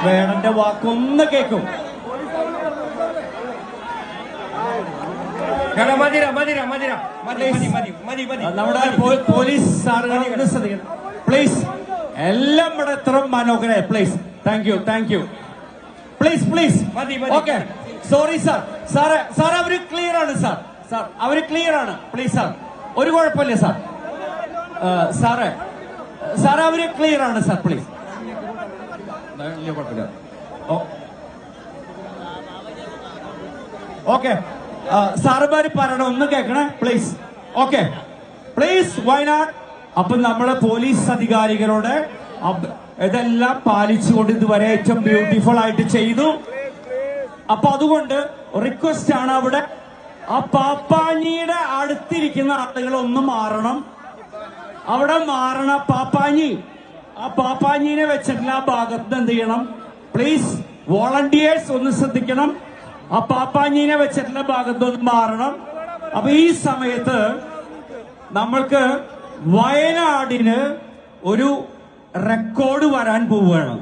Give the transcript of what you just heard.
വേണന്റെ വാക്കൊന്ന് കേൾക്കും. നമ്മുടെ പോലീസ് സാറുകൾ ശ്രദ്ധിക്കണം പ്ലീസ്. എല്ലാം ഇവിടെ എത്ര മനോഹര. Please. Thank you. Please. Okay. Sorry sir. Sir അവര് ക്ലിയർ ആണ് സാർ. അവര് ക്ലിയർ ആണ്. പ്ലീസ് സാർ, ഒരു കുഴപ്പമില്ല സാർ. സാറേ അവര് ക്ലിയർ ആണ് സാർ. പ്ലീസ്. കുഴപ്പമില്ല. ഓക്കെ. സാറുമാര് പറയണം, ഒന്ന് കേൾക്കണേ പ്ലീസ്. Okay please. വയനാട്. അപ്പൊ നമ്മളെ പോലീസ് അധികാരികളോട് ഇതെല്ലാം പാലിച്ചുകൊണ്ട് ഇതുവരെ ഏറ്റവും ബ്യൂട്ടിഫുൾ ആയിട്ട് ചെയ്തു. അപ്പൊ അതുകൊണ്ട് റിക്വസ്റ്റ് ആണ്, അവിടെ ആ പാപ്പാഞ്ഞിയുടെ അടുത്തിരിക്കുന്ന ആളുകൾ ഒന്ന് മാറണം. അവിടെ മാറണ ആ പാപ്പാഞ്ഞിനെ വെച്ചിട്ടുള്ള ആ ഭാഗത്ത് എന്ത് ചെയ്യണം പ്ലീസ്. വോളണ്ടിയേഴ്സ് ഒന്ന് ശ്രദ്ധിക്കണം. ആ പാപ്പാഞ്ഞിനെ വെച്ചിട്ടുള്ള ഭാഗത്തൊന്ന് മാറണം. അപ്പൊ ഈ സമയത്ത് നമ്മൾക്ക് വയനാടിന് ഒരു റെക്കോർഡ് വരാൻ പോവുകയാണ്.